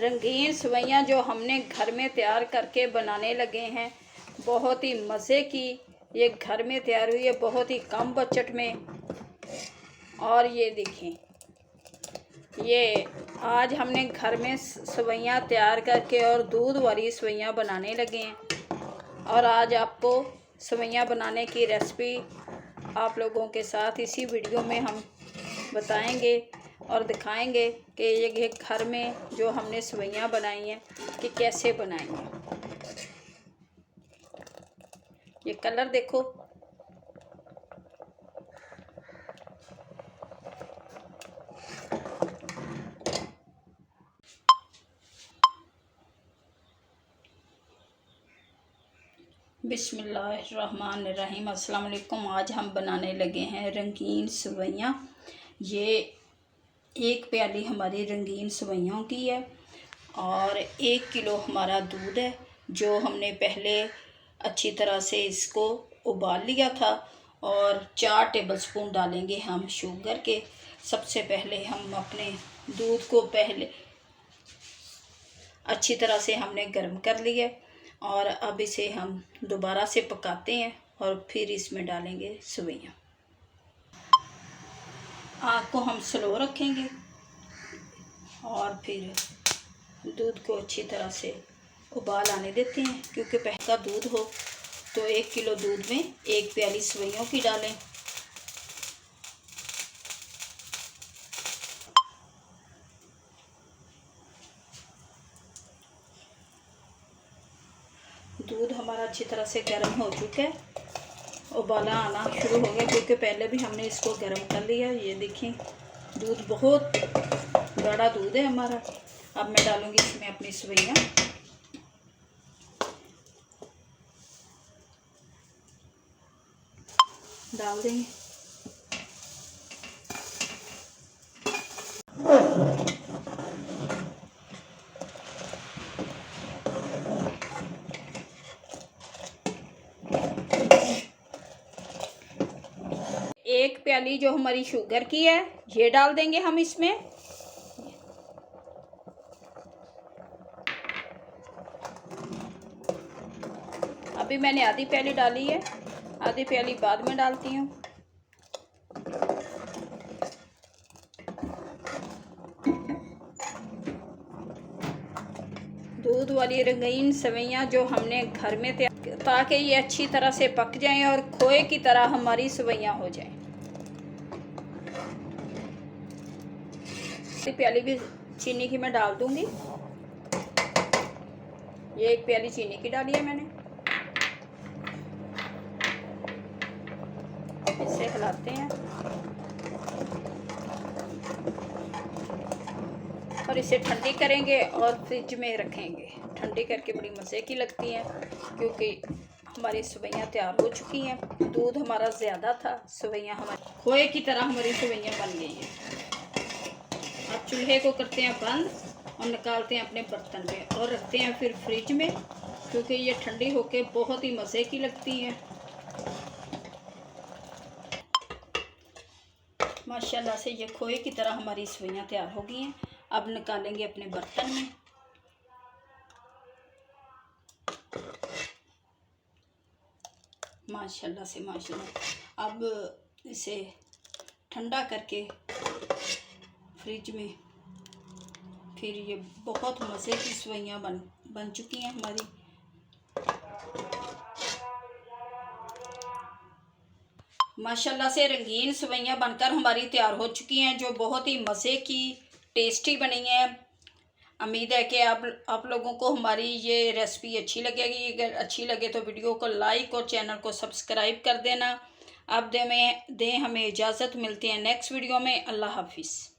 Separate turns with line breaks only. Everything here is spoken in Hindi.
रंगीन सेवइयाँ जो हमने घर में तैयार करके बनाने लगे हैं। बहुत ही मज़े की ये घर में तैयार हुई है, बहुत ही कम बजट में। और ये देखें, ये आज हमने घर में सेवइयाँ तैयार करके और दूध वाली सेवइयाँ बनाने लगे हैं। और आज आपको सेवइयाँ बनाने की रेसिपी आप लोगों के साथ इसी वीडियो में हम बताएंगे और दिखाएंगे कि ये घर में जो हमने सेवइयाँ बनाई हैं कि कैसे बनाएंगे। ये कलर देखो, बिस्मिल्लाहिर्रहमानिर्रहीम। अस्सलाम वालेकुम। आज हम बनाने लगे हैं रंगीन सेवइयाँ। ये एक प्याली हमारी रंगीन सेवइयों की है और 1 किलो हमारा दूध है जो हमने पहले अच्छी तरह से इसको उबाल लिया था। और 4 टेबलस्पून डालेंगे हम शुगर के। सबसे पहले हम अपने दूध को पहले अच्छी तरह से हमने गर्म कर लिया और अब इसे हम दोबारा से पकाते हैं और फिर इसमें डालेंगे सेवइयाँ। आग को हम स्लो रखेंगे और फिर दूध को अच्छी तरह से उबाल आने देते हैं, क्योंकि पहले का दूध हो तो 1 किलो दूध में 1 प्याली सेवइयों की डालें। दूध हमारा अच्छी तरह से गर्म हो चुका है, उबाला आना शुरू हो गया, क्योंकि पहले भी हमने इसको गर्म कर लिया। ये देखिए, दूध बहुत बड़ा दूध है हमारा। अब मैं डालूंगी इसमें अपनी सेवइयाँ। डाल देंगे। एक प्याली जो हमारी शुगर की है ये डाल देंगे हम इसमें। अभी मैंने आधी प्याली डाली है, आधी प्याली बाद में डालती हूँ। दूध वाली रंगीन सेवइयाँ जो हमने घर में तैयार, ताकि ये अच्छी तरह से पक जाएं और खोए की तरह हमारी सेवइयाँ हो जाएं। प्याली भी चीनी की मैं डाल दूंगी। ये 1 प्याली चीनी की डाली है मैंने। इसे हिलाते हैं और इसे ठंडी करेंगे और फ्रिज में रखेंगे। ठंडी करके बड़ी मज़े की लगती हैं, क्योंकि हमारी सेवइयाँ तैयार हो चुकी हैं। दूध हमारा ज़्यादा था, सेवइयाँ हमारी खोए की तरह हमारी सेवइयाँ बन गई हैं। अब चूल्हे को करते हैं बंद और निकालते हैं अपने बर्तन में और रखते हैं फिर फ्रिज में, क्योंकि ये ठंडी होके बहुत ही मज़े की लगती हैं। माशाल्लाह से ये खोए की तरह हमारी सेवइयाँ तैयार हो गई हैं। अब निकालेंगे अपने बर्तन में। माशाल्लाह से माशाल्लाह। अब इसे ठंडा करके फ्रिज में, फिर ये बहुत मज़े की सेवइयाँ बन चुकी हैं हमारी। माशाल्लाह से रंगीन सेवइयाँ बनकर हमारी तैयार हो चुकी हैं, जो बहुत ही मज़े की टेस्टी बनी है। उम्मीद है कि आप लोगों को हमारी ये रेसिपी अच्छी लगेगी। अगर अच्छी लगे तो वीडियो को लाइक और चैनल को सब्सक्राइब कर देना। अब दें हमें इजाज़त। मिलती है नेक्स्ट वीडियो में। अल्लाह हाफिज़।